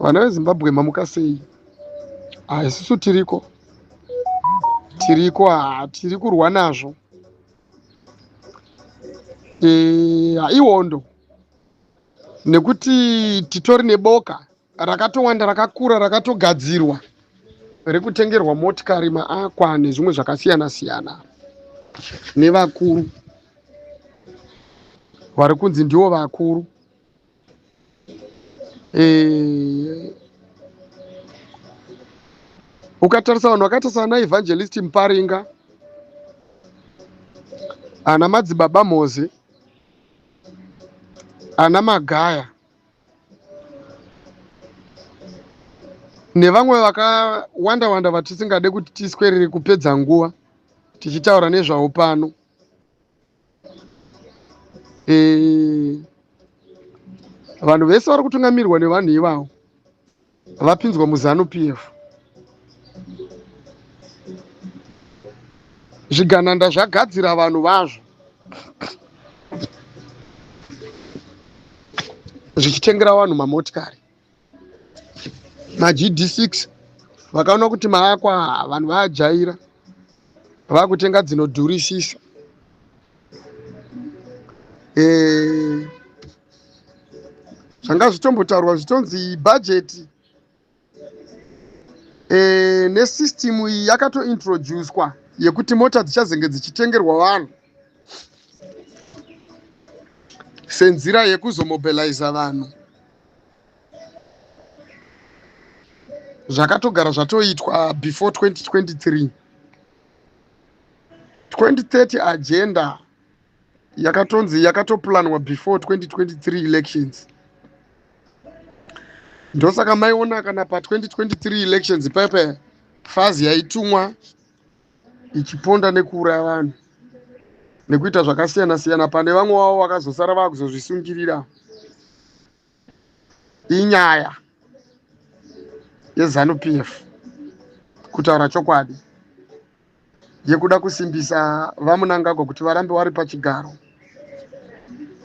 Vana veZimbabwe mamuka sei? Isusu tiriko tiri kurwa nazvo. Ihondo nekuti titori neboka rakatowanda rakakura rakatogadzirwa rekutengerwa motikari, maakwa nezvimwe zvakasiyana siyana nevakuru vari kunzi ndivo vakuru. Ukatarisa vanhu vakaita sana Evangelist Muparinga, ana Madzibaba Moze, ana Magaya nevamwe vakawanda wanda vatisingade kuti tiswerere kupedza nguva tichitaura nezvavo pano. Vanhu vese vari kutungamirwa nevanhu ivavo vapinzwa muZANU PF. Zvigananda zvagadzira vanhu vazvo zvichitengera vanhu mamotikari. MaGD6 vakaona kuti maakwa vanhu vaajaira, vakutenga dzinodhurisisa. Zvanga zvitombotaurwa zvitonzi bhajeti nesisitimu iyi yakatointroducwa yekuti mota dzichazenge dzichitengerwa vanhu senzira yekuzomobiliza vanhu. Zvakatogara zvatoitwa before 2023. 2030 agenda yakatonzi yakatoplanwa before 2023 elections. Ndosaka maiona kana pa2023 elections pepe fazi yaitumwa ichiponda nekuuraya vanhu nekuita zvakasiyana siyana, pane vamwe wavo vakazosara vakuzozvisungirira. Inyaya yeZANU PF kutaura chokwadi yekuda kusimbisa vaMunangagwa kuti varambe vari pachigaro,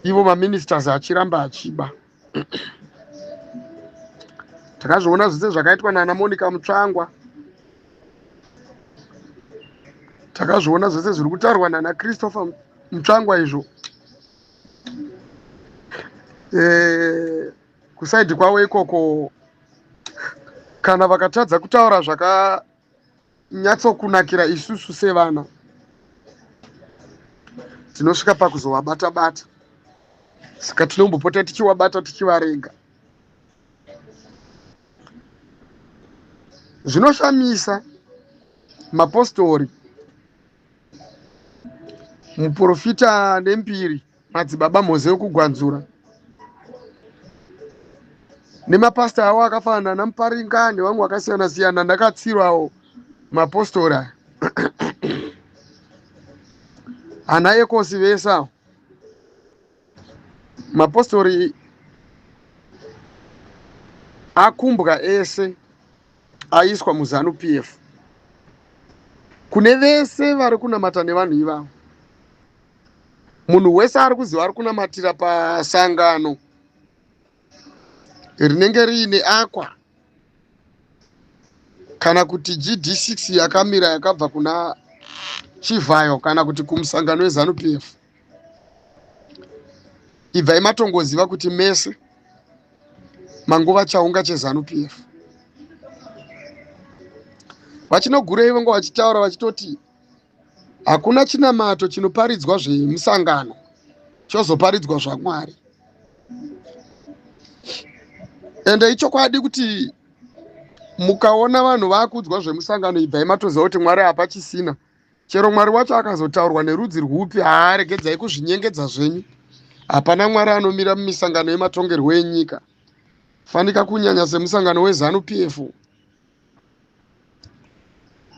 ivo maministers achiramba achiba. Takazviona zvose zvakaitwa nana Monica Mutsvangwa, takazviona zvose zviri kutaurwa nana Christopher Mutsvangwa izvo. Kusaidhi kwavo ikoko kana vakatadza kutaura zvakanyatsokunakira isusu sevana, tinosvika pakuzovabata-bata. Saka tinombopota tichivabata tichivarega. Zvinoshamisa mapostori muprofita nembiri Madzibaba Moze okugwanzura nemapasta avo akafanana naMuparinga nevamwe vakasiyana siyana ndakatsirawo mapostori aya. Ana Ekosi vese mapostori akumbwa ese aiswa muZANU PF kune vese vari kunamata nevanhu ivavo. Munhu wese ari kuziva ari kunamatira pasangano rinenge riine akwa kana kuti GD6 yakamira yakabva kuna Chivhayo kana kuti kumusangano weZANU PF, ibvai matongoziva kuti mese manguva chaunga cheZANU PF. Vachinogura ivo ngo vachitaura vachitoti hakuna chinamato chinoparidzwa zvemusangano chozoparidzwa zvaMwari. Ende ichokwadi kuti mukaona vanhu vakudzwa zvemusangano ibvai matoziva kuti Mwari hapachisina. Chero Mwari wacho akazotaurwa nerudzi rwupi, regedzai kuzvinyengedza zvenyu. Hapana Mwari anomira mumisangano yematongerwo enyika, fanika kunyanya semusangano weZANU PF.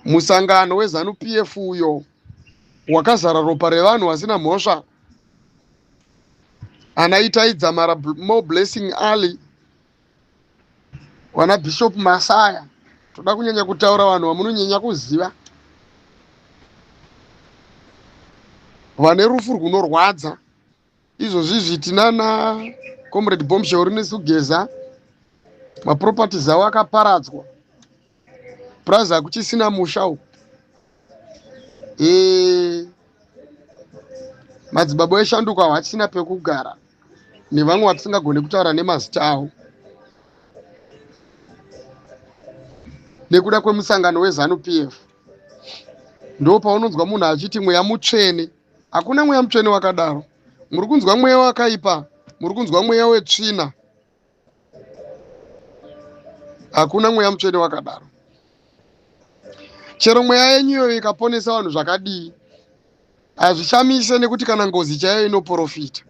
Musangano weZANU PF uyo wakazara ropa revanhu vasina mhosva, anaita Dzamara Mo Blessing Ali, wana Bishop Masaya. Toda kunyanya kutaura vanhu vamunonyanya kuziva, vane rufu runorwadza. Izvozvi zvitinana Comrade Bombshell Nesugeza, maproperties avo akaparadzwa, praza kuchisina musha uko. Madzibaba eshanduka hachisina pekugara nevamwe vatisingagone kutaura nemazita avo nekuda kwemusangano weZANU-PF. Ndo paunonzwa munhu achiti mweya mutsvene. Hakuna mweya mutsvene wakadaro. Muri kunzwa mweya wakaipa, muri kunzwa mweya wetsvina. Hakuna mweya mutsvene wakadaro. Chero mweya yenyu iyoyo ikaponesa vanhu zvakadii, hazvishamise nekuti kana ngozi chaiyo inoprofita.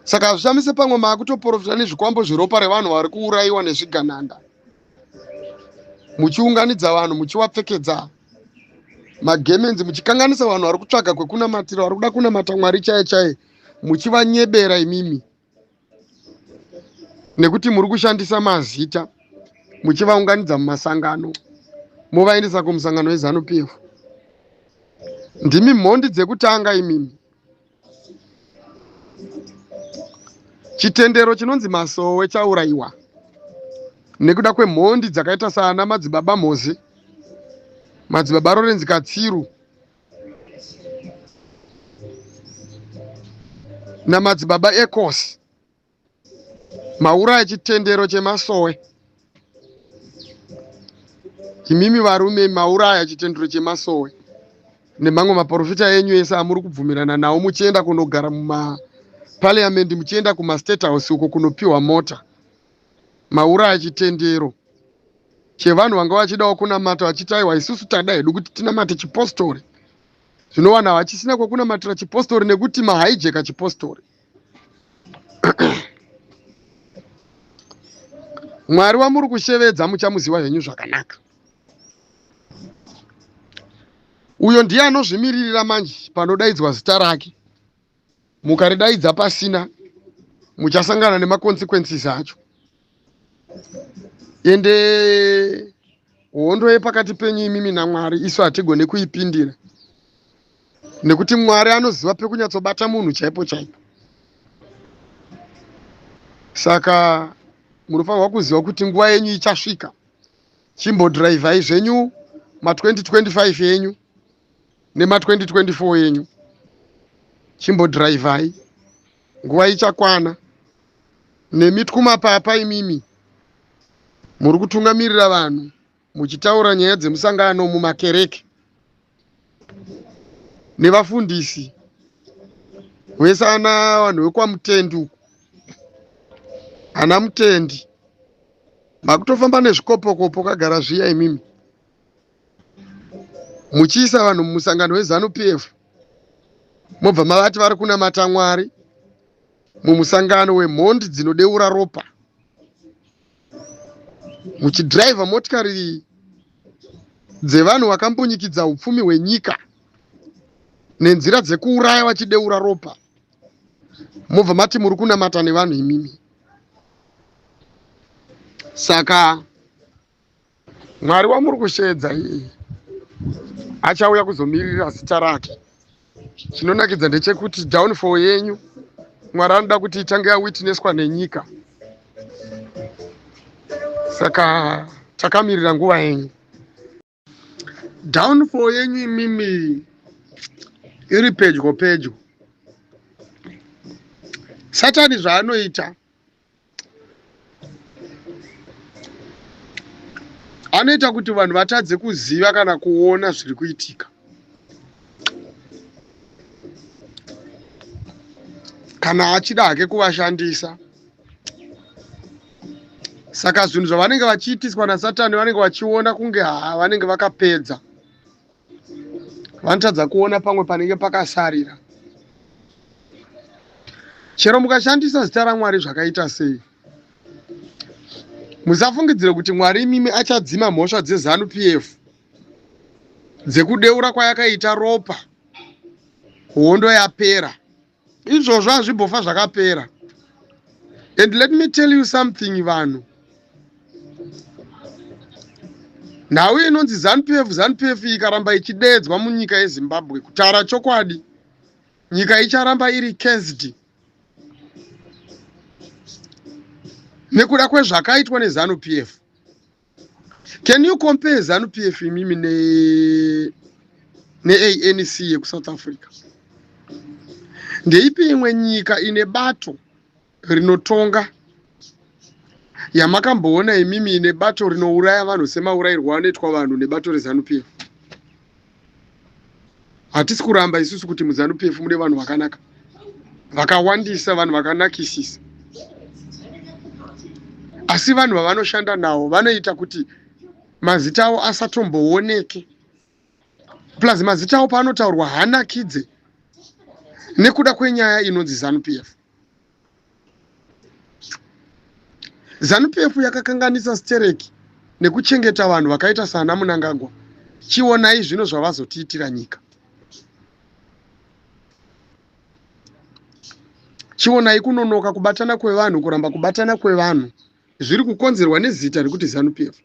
Saka hazvishamise pamwe maakutoprofita nezvikwambo zveropa revanhu vari kuurayiwa nezvigananda, muchiunganidza vanhu, muchivapfekedza magemenzi, muchikanganisa vanhu vari kutsvaga kwekunamatira, vari kuda kunamata Mwari chaiye chaiye, muchivanyebera imimi nekuti muri kushandisa mazita, muchivaunganidza mumasangano, movaendesa kumusangano weZANU-PF. Ndimi mhondi dzekutanga imimi. Chitendero chinonzi Masowe chaurayiwa nekuda kwemhondi dzakaita sana madzibaba Mhozi, madzibaba Lawrence Katsiru namadzibaba Ecosi. Mauraya chitendero cheMasowe. Imimi varume mauraya chitendero cheMasowe nemamwe maprofita enyu ese amuri kubvumirana nawo, muchienda kunogara mumapariamendi, muchienda kumastate house uko kunopiwa mota. Mauraya chitendero chevanhu vanga vachidawo kunamata vachiti aiwa isusu tada hedu kuti tinamate chipostori. Zvinowana vachisina kwekunamatira chipostori nekuti mahaijeka chipostori. Mwari wamuri kushevedza muchamuziva henyu zvakanaka. Uyo ndiye anozvimiririra manje panodaidzwa zita rake. Mukaridaidza pasina, muchasangana nemakonsekwensi acho. Ende hondo yepakati penyu imimi naMwari isu hatigone kuipindira, nekuti Mwari anoziva pekunyatsobata munhu chaipo chaipo. Saka munofanirwa kuziva kuti nguva yenyu ichasvika. Chimbodhiraivhai zvenyu ma2025 yenyu nema2024 yenyu. Chimbodhiraivhai, nguva ichakwana. Nemitkumapapa imimi muri kutungamirira vanhu, muchitaura nyaya dzemusangano mumakereke nevafundisi vese, ana vanhu vekwaMutendi, ana Mutendi, makutofamba nezvikopokopo kagara zviya imimi, muchiisa vanhu mumusangano weZANU-PF, mobva mavati vari kunamata Mwari mumusangano wemhondi dzinodeura ropa, muchidhiraivha motikari dzevanhu vakambunyikidza upfumi hwenyika nenzira dzekuuraya vachideura ropa, mobva mati muri kunamata nevanhu imimi. Saka Mwari wamuri kusheedza iye achauya kuzomirira zita rake. Chinonakidza ndechekuti downfall yenyu Mwari anoda kuti itange yawitnesswa nenyika. Saka takamirira nguva yenyu. Downfall yenyu imimi iri pedyo pedyo. Satani zvaanoita, anoita kuti vanhu vatadze kuziva kana kuona zviri kuitika. Kana achida hake kuvashandisa. Saka zvinhu zvavanenge vachiitiswa naSatani vanenge vachiona kunge vanenge vakapedza. Vanotadza kuona pamwe panenge pakasarira. Chero mukashandisa zita raMwari zvakaita sei, musafungidzire kuti Mwari imimi achadzima mhosva dzeZANU-PF dzekudeura kwayakaita ropa, hondo yapera. Izvozvo hazvimbofa zvakapera. And let me tell you something vanhu. Nhau inonzi ZANU-PF ikaramba ichidedzwa munyika yeZimbabwe, kutaura chokwadi, nyika icharamba iri caged. nekuda kwezvakaitwa neZANU PF. Can you compare ZANU PF imimi ne-ANC yeku-South Africa? Ndeipi imwe nyika ine bato rinotonga yamakamboona imimi ine bato rinouraya vanhu semaurayirwo anoitwa vanhu nebato reZANU PF? Hatisi kuramba isusu kuti muZANU PF mune vanhu vakanaka, vakawandisa, vanhu vakanakisisa, asi vanhu vavanoshanda navo vanoita kuti mazita avo asatombooneke, plus mazita avo paanotaurwa hanakidze nekuda kwenyaya inonzi ZANU PF. ZANU PF yakakanganisa stereki nekuchengeta vanhu vakaita sana Munangagwa. Chionai zvino zvavazotiitira nyika. Chionai kunonoka kubatana kwevanhu, kuramba kubatana kwevanhu zviri kukonzerwa nezita rekuti ZANU PF.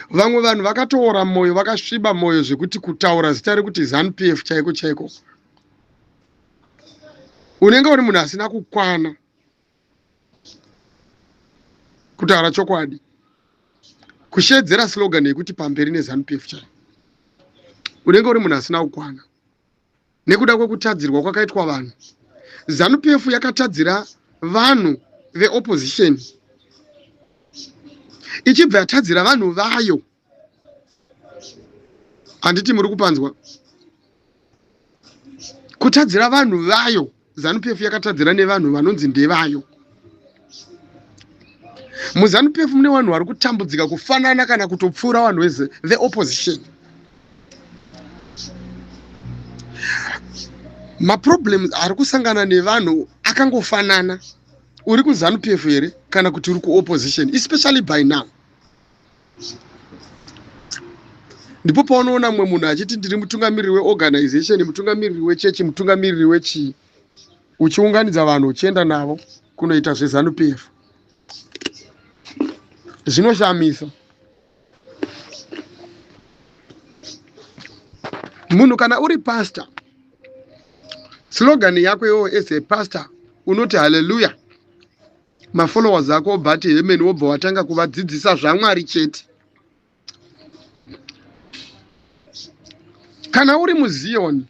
Vamwe vanhu vakatoora moyo, vakasviba moyo zvekuti kutaura zita rekuti ZANU PF chaiko chaiko unenge uri munhu asina kukwana. Kutaura chokwadi, kushedzera slogan yekuti pamberi neZANU PF chaiko unenge uri munhu asina kukwana nekuda kwekutadzirwa kwakaitwa vanhu. ZANU PF yakatadzira vanhu veopposition ichibva yatadzira vanhu vayo. Handiti muri kupanzwa? Kutadzira vanhu vayo, ZANU PF yakatadzira nevanhu vanonzi ndevayo. MuZANU PF mune vanhu vari kutambudzika kufanana kana kutopfuura vanhu veopposition. Maproblems ari kusangana nevanhu akangofanana. Uri kuZANU PF here kana kuti uri kuopposition, especially by now. Ndipo paunoona mumwe munhu achiti ndiri mutungamiriri weorganization, mutungamiriri wechechi, mutungamiriri wechii, uchiunganidza vanhu uchienda navo kunoita zveZANU PF. Zvinoshamisa. Munhu kana uri pastor, slogan yako iwewe as a pastor unoti hallelujah, mafollowers ako obati amen, wobva watanga kuvadzidzisa zvaMwari chete. Kana uri muZion,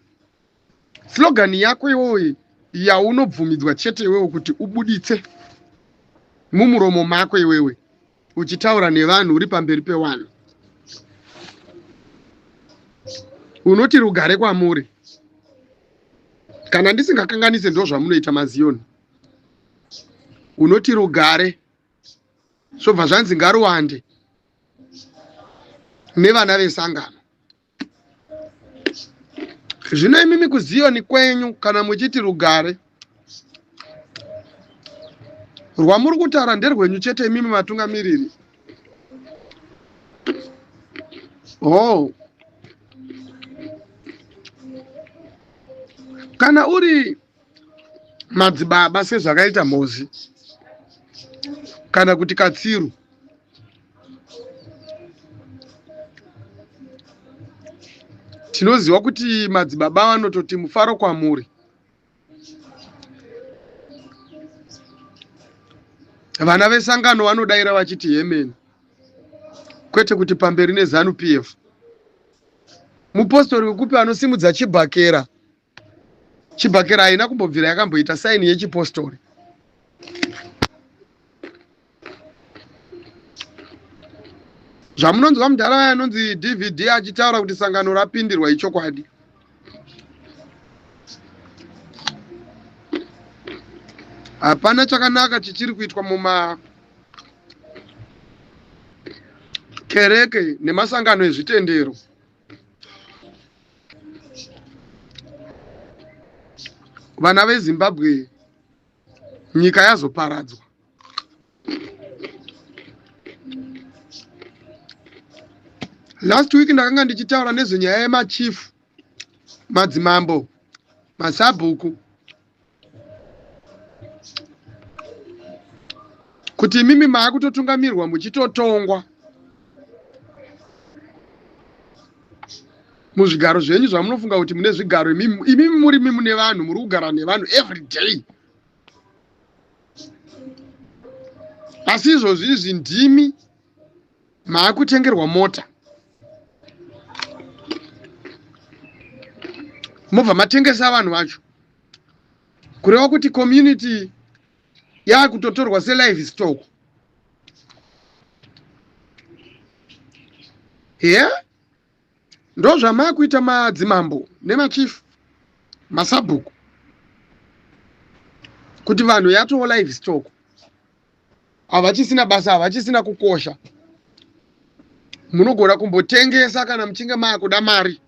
slogan yako iwewe yaunobvumidzwa chete iwewe kuti ubuditse mumuromo mako iwewe uchitaura nevanhu uri pamberi pevanhu, unoti rugare kwamuri. Kana ndisingakanganise ndo zvamunoita maZion, unoti rugare, zvobva zvanzi ngaruwande nevana vesangano. Zvino imimi kuZion kwenyu kana muchiti rugare, rwamuri kutaura nderwenyu chete imimi matungamiriri. Oh, kana uri madzibaba sezvakaita Mhozi kana kuti Katsiru, tinoziva kuti madzibaba vanototi mufaro kwamuri. Vana vesangano vanodaira vachiti amen, kwete kuti pamberi neZANU PF. Mupostori wekupi anosimudza chibhakera, chibhakera haina kumbobvira yakamboita saini yechipostori. Zvamunonzwa mudhara anonzi DVD achitaura kuti sangano rapindirwa ichokwadi. Hapana chakanaka chichiri kuitwa mumakereke nemasangano ezvitendero. Vana veZimbabwe nyika yazoparadzwa. Last week ndakanga ndichitaura nezvenyaya yemachifu, madzimambo, masabhuku, kuti imimi maakutotungamirwa muchitotongwa muzvigaro zvenyu zvamunofunga kuti mune zvigaro. Imimi muri mune vanhu, muri kugara nevanhu every day. asi izvozvizvi ndimi maakutengerwa mota, mobva matengesa vanhu vacho, kureva kuti community yakutotorwa selive stock. Ndo zvamakuita madzimambo nemachifu masabhuku, kuti vanhu yatoo live stock, havachisina basa, havachisina kukosha. Munogona kumbotengesa kana muchinge maakuda mari.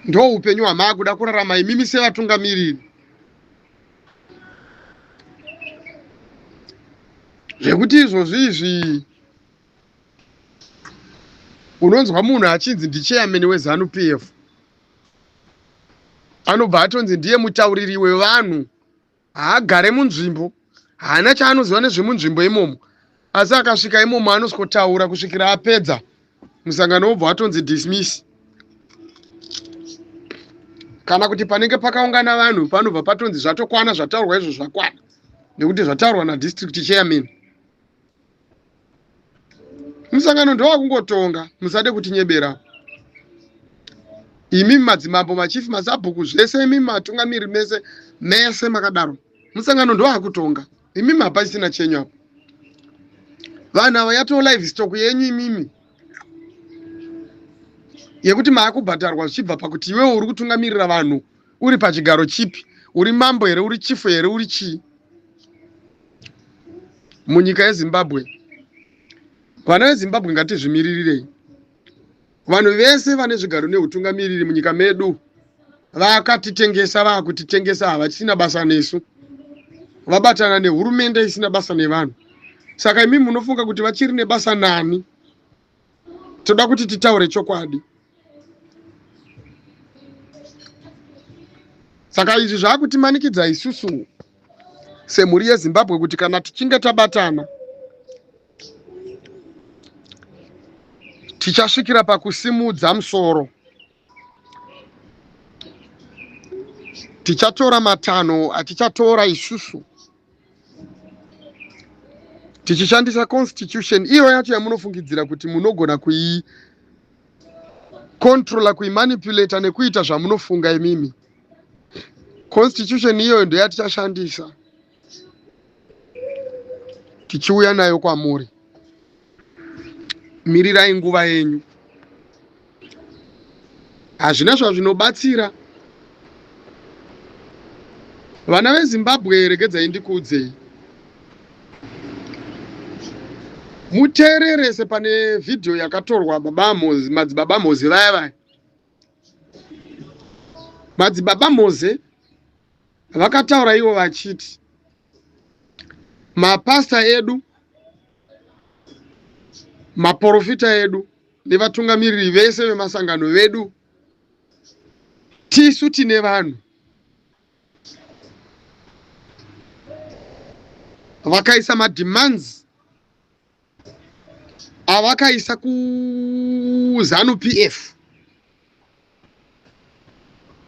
Ndo upenyu hwamaakuda kurarama imimi sevatungamiriri. Zvekuti izvozvizvi unonzwa munhu achinzi ndichairman weZANU PF, anobva atonzi ndiye mutauriri wevanhu, haagare munzvimbo, haana chaanoziva nezvemunzvimbo imomo, asi akasvika imomo anosikotaura kusvikira apedza, musangano wobva watonzi dismiss. Kana kuti panenge pakaungana vanhu panobva patonzi zvatokwana, zvataurwa izvo zvakwana, nekuti zvataurwa nadistrict chairman. Musangano ndowakungotonga, musade kutinyebera. Imi madzimambo, machifu, masabhuku, zvese imi matungamiri mese makadaro. Musangano ndowakutonga. Imi hapasina chenyu apo. Vanhu ava yatoo live stock yenyu imimi, yekuti maakubhatarwa zvichibva pakuti iwewe uri kutungamirira vanhu uri pachigaro chipi, uri mambo here, uri chifu here, uri chii. Munyika yeZimbabwe, vana veZimbabwe ngatizvimirirei. Vanhu vese vane zvigaro neutungamiriri munyika medu vakatitengesa, vakutitengesa, havachisina basa nesu, vabatana nehurumende isina basa nevanhu. Saka imi munofunga kuti vachiri nebasa nani. Toda kuti titaure chokwadi. Saka izvi zvakutimanikidza isusu semhuri yeZimbabwe kuti kana tichinge tabatana tichasvikira pakusimudza musoro. Tichatora matanho atichatora isusu, tichishandisa constitution iyo yacho yamunofungidzira kuti munogona kuicontrola, kuimanipulata nekuita zvamunofunga imimi. Constitution iyoyo ndo yatichashandisa tichiuya nayo kwamuri. Mirirai nguva yenyu. Hazvina zvazvinobatsira. Vana veZimbabwe, regedzai ndikuudzei, muteererese pane vhidhiyo yakatorwa madzibaba Mhoze vaya. Madzibaba Mhoze vakataura ivo vachiti mapasta edu, maprofita edu nevatungamiriri vese vemasangano vedu, tisu tine vanhu vakaisa mademands avakaisa kuZANU PF,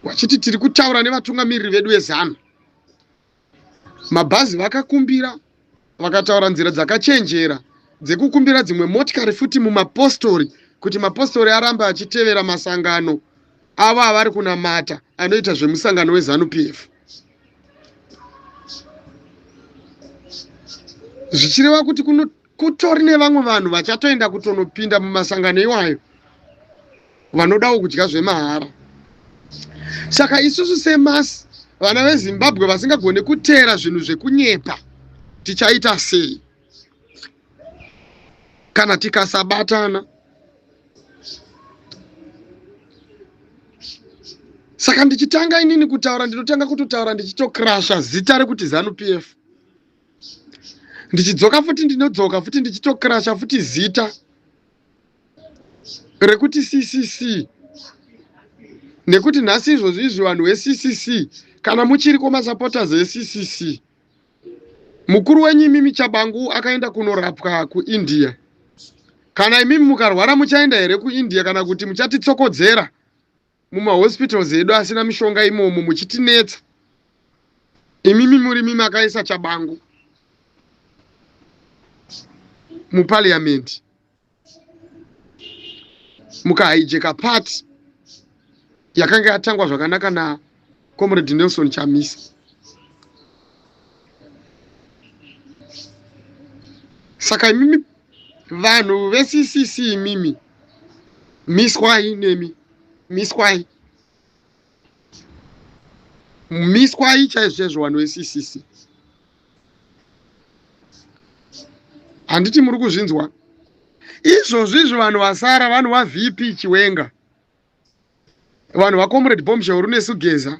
wachiti tiri kutaura nevatungamiriri vedu veZANU. Mabhazi vakakumbira, vakataura nzira dzakachenjera dzekukumbira dzimwe motikari futi mumapostori, kuti mapostori arambe achitevera masangano avo avari kunamata anoita zvemusangano weZANU PF. Zvichireva kuti kutori nevamwe vanhu vachatoenda kutonopinda mumasangano iwayo, vanodawo kudya zvemahara. Saka isusu semasi vana veZimbabwe vasingagone kuteera zvinhu zvekunyepa, tichaita sei kana tikasabatana? Saka ndichitanga inini kutaura, ndinotanga kutotaura ndichitokrasha zita rekuti ZANU PF. Ndichidzoka futi ndinodzoka futi ndichitokrasha futi zita rekuti CCC. Nekuti nhasi izvozvizvi vanhu veCCC, kana muchiri komasupporters eCCC, mukuru wenyu imimi Chabangu akaenda kunorapwa kuIndia. Kana imimi mukarwara muchaenda here kuIndia, kana kuti muchatitsokodzera mumahospitals edu asina mishonga imomo muchitinetsa? imimi murimi makaisa chabangu muparliament mukahaijeka pati yakanga yatangwa zvakanaka naComrade Nelson Chamisa. Saka imimi vanhu veCCC imimi miswai nemi miswai chaizvo vanhu veCCC. Handiti muri kuzvinzwa? Izvozvizvo vanhu vasara vanhu vaVP Chiwenga, vanhu vaComrade Bombshell Runesi Geza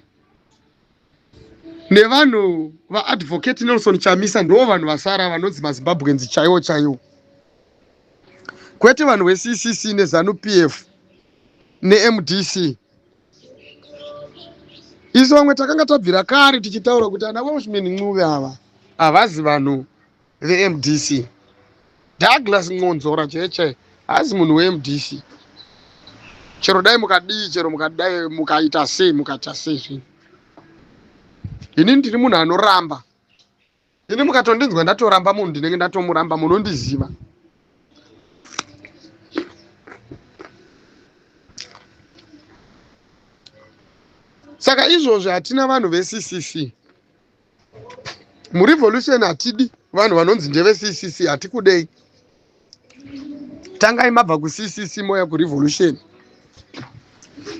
nevanhu vaAdvocate Nelson Chamisa ndo vanhu vasara vanonzi maZimbabweans chaiwo chaiwo, kwete vanhu veCCC neZANU-PF neMDC. Isu vamwe takanga tabvira kare tichitaura kuti ana Welshman Ncube ava havazi vanhu veMDC. Douglas Ngonzora cheche hazi munhu weMDC. Chero dai mukadii, chero mukadai mukaita sei, mukaita sei zvino. Ini ndiri munhu anoramba. Ini mukatondinzwa ndatoramba munhu ndinenge ndatomuramba, munondiziva. Saka izvozvo hatina vanhu veCCC. MuRevolution hatidi vanhu vanonzi ndeveCCC, hatikudei. Tangai mabva kuCCC moya kuRevolution.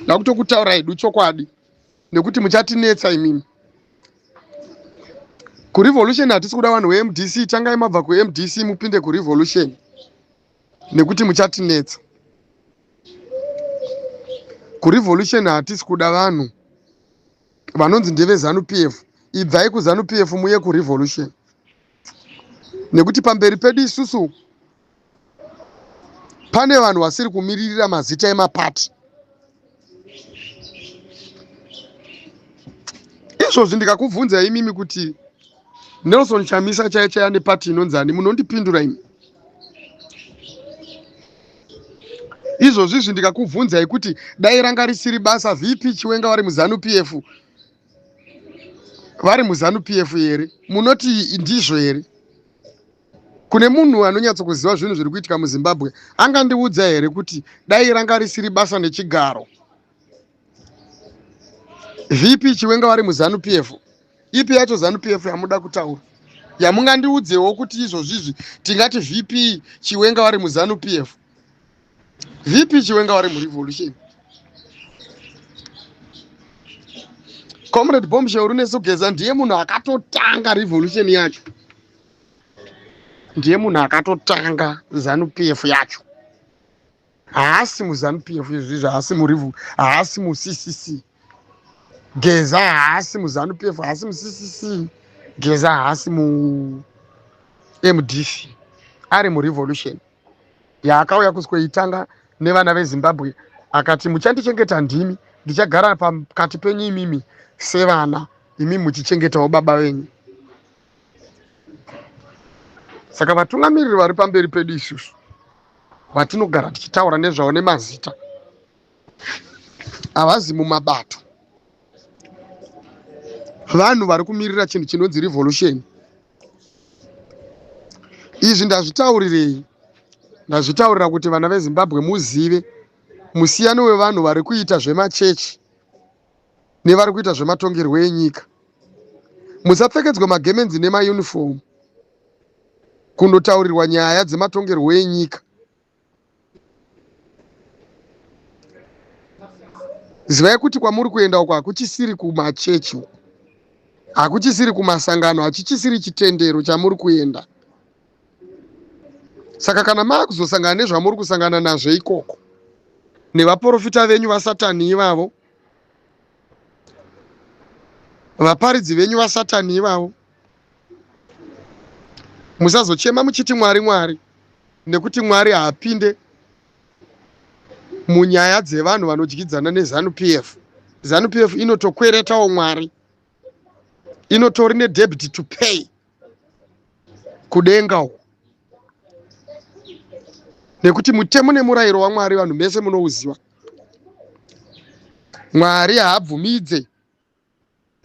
Ndakutokutaura hedu chokwadi nekuti muchatinetsa imimi. KuRevolution hatisi kuda vanhu veMDC, tangai mabva kuMDC mupinde kuRevolution nekuti muchatinetsa. KuRevolution hatisi kuda vanhu vanonzi ndeveZANU-PF, ibvai kuZANU-PF muye kuRevolution. Nekuti pamberi pedu isusu pane vanhu vasiri kumiririra mazita emapati. Izvozvi ndikakubvunza imimi kuti Nelson Chamisa chaiye ane pati inonzani, munondipindura imi? Izvozvi ndikakubvunzai kuti dai ranga risiri basa VP Chiwenga vari muZANU-PF, vari muZANU-PF here, munoti ndizvo here? Kune munhu anonyatsokuziva zvinhu zviri kuitika muZimbabwe angandiudza here kuti dai ranga risiri basa nechigaro VP Chiwenga vari muZANU-PF, ipi yacho ZANU-PF yamuda kutaura? Yamungandiudzewo kuti izvozvizvi tingati VP Chiwenga vari muZANU-PF, VP Chiwenga vari muRevolution. Comrade Bombshell Runesi Geza ndiye munhu akatotanga Revolution yacho, ndiye munhu akatotanga ZANU-PF yacho. Haasi muZANU-PF izvizvi, haasi muCCC. Geza haasi muZANU-PF, haasi muCCC. Geza haasi muMDC, ari muRevolution yaakauya kusikoitanga nevana veZimbabwe. Akati muchandichengeta ndimi, ndichagara pakati penyu imimi sevana, imi muchichengetawo baba venyu. Saka vatungamiriri vari pamberi pedu isusu vatinogara tichitaura nezvavo nemazita havazi mumabato. Vanhu vari kumirira chinhu chinonzi Revolution. Izvi ndazvitaurirei? Ndazvitaurira kuti vana veZimbabwe muzive musiyano wevanhu vari kuita zvemachechi nevari kuita zvematongerwo enyika. Musapfekedzwa magemenzi nemayunifomu kundotaurirwa nyaya dzematongerwo enyika. Zivai kuti kwamuri kuenda uko hakuchisiri kumachechi, hakuchisiri kumasangano, hachichisiri chitendero chamuri kuenda. Saka kana maakuzosangana nezvamuri kusangana nazvo ikoko nevaprofita venyu vaSatani ivavo, vaparidzi venyu vaSatani ivavo, musazochema muchiti Mwari Mwari, nekuti Mwari haapinde munyaya dzevanhu vanodyidzana neZANU-PF. ZANU-PF inotokweretawo Mwari, inotori nedebit to pay kudenga uko, nekuti mutemo nemurayiro waMwari vanhu mese munouziva. Mwari haabvumidze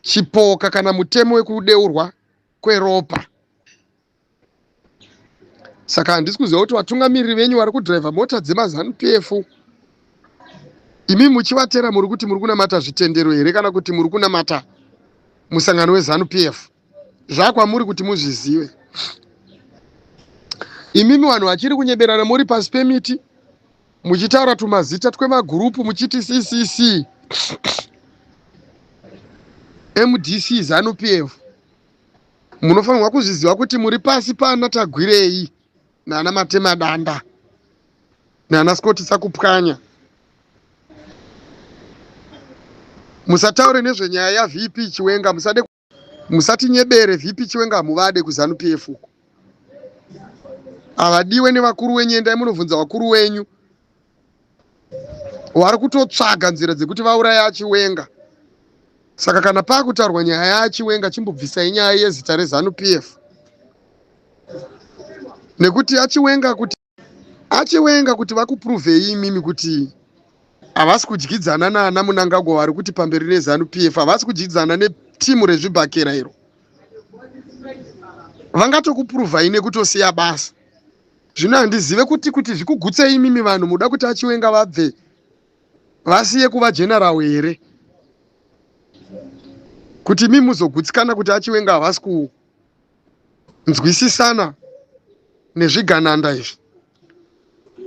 chipoka kana mutemo wekudeurwa kweropa. Saka handisi kuziva kuti vatungamiriri venyu vari kudhiraivha mota dzemaZANU PF imi muchivatera muri kuti muri kunamata zvitendero here kana kuti muri kunamata musangano weZANU PF. Zvakwamuri kuti muzvizive. Imimi vanhu vachiri kunyeberana muri pasi pemiti muchitaura tumazita twemagurupu muchiti CCC, MDC, ZANU PF. Munofanirwa kuzviziva kuti muri pasi pana Tagwirei nana Matema Danda nana Scott Sakupwanya. Musataure nezvenyaya yaVP Chiwenga, musatinyebere VP Chiwenga muvade kuZANU PF uko. Avadiwe nevakuru wenyu, endai munobvunza vakuru wenyu. Vari kutotsvaga nzira dzekuti vauraya Chiwenga. Saka kana pakutaurwa nyaya yaChiwenga chimbobvisai nyaya yezita reZANU PF. Nekuti Achiwenga kuti vakupuruvhei imimi kuti havasi kudyidzana naana Munangagwa vari kuti pamberi neZANU PF, havasi kudyidzana netimu rezvibhakera iro. Vangatokupuruvhai nekutosiya basa. Zvino handizive kuti zvikugutsei imimi vanhu muda kuti Achiwenga vabve vasiye kuva general here. Kuti imi muzogutsikana kuti Achiwenga havasi kunzwisisana nezvigananda izvi.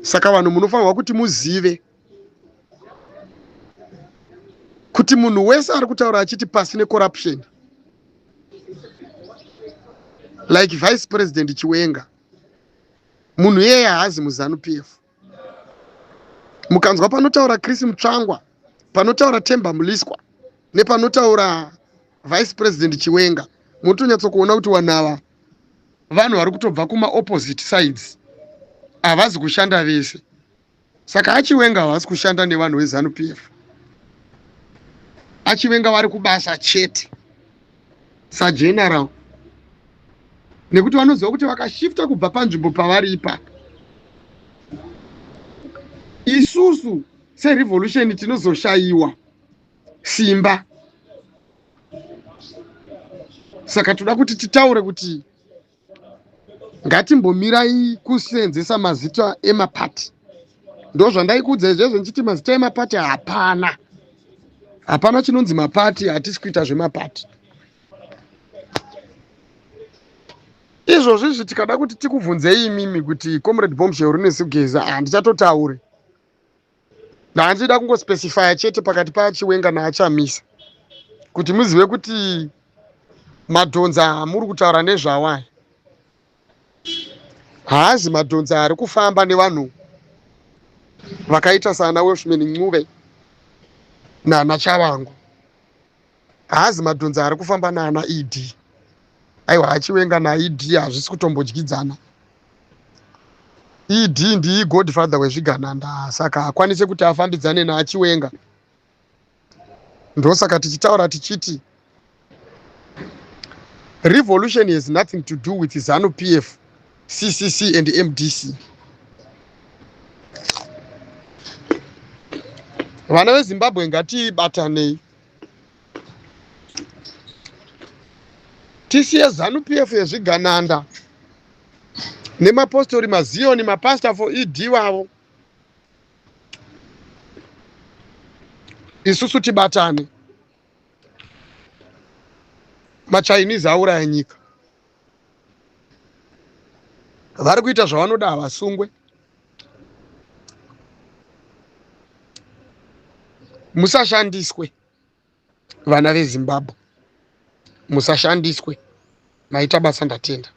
Saka vanhu munofanirwa kuti muzive kuti munhu wese ari kutaura achiti pasi necorruption, like Vice President Chiwenga, munhu iyeye haazi muZANU PF. Mukanzwa panotaura Chris Mutsvangwa, panotaura Temba Muliswa nepanotaura Vice President Chiwenga, mutonyatsokuona kuti vanhu vari kutobva kuma opposite sides, havazi kushanda vese. Saka Achiwenga havasi kushanda nevanhu veZANU PF. Achiwenga vari kubasa chete sageneral, nekuti vanoziva kuti vakashifta kubva panzvimbo pavari ipapo, isusu serevolution tinozoshayiwa simba. Saka toda kuti titaure kuti ngatimbomirai kuseenzesa mazita emapati. Ndo zvandaikudza izvezvo nchiti mazita emapati hapana. Hapana chinonzi mapati, hatisi kuita zvemapati. Izvozvi tikada kuti tikubvunzei imimi kuti Comrade Bombshell Runesi handichatotaure. Handida kungospecifya chete pakati paChiwenga naAchamisa kuti muzive kuti madhonza muri kutaura nezvawaya. Haazi madhonza ari kufamba nevanhu vakaita sana Welshman Ncube nana Chavangu. Haazi madhonza ari kufamba nana ED. Aiwa, Achiwenga naED hazvisi kutombodyidzana. ED ndiye godfather wezvigananda, saka hakwanise kuti afambidzane naAchiwenga. Ndosaka tichitaura tichiti revolution has nothing to do with ZANU PF, CCC and MDC. Vana veZimbabwe ngatibatanei. Tisiye ZANU PF yezvigananda nemapostori mazioni mapasta for ED wavo. Isusu tibatane. MaChinese auraya nyika. Vari kuita zvavanoda havasungwe. Musashandiswe vana veZimbabwe. Musashandiswe. Maita basa ndatenda.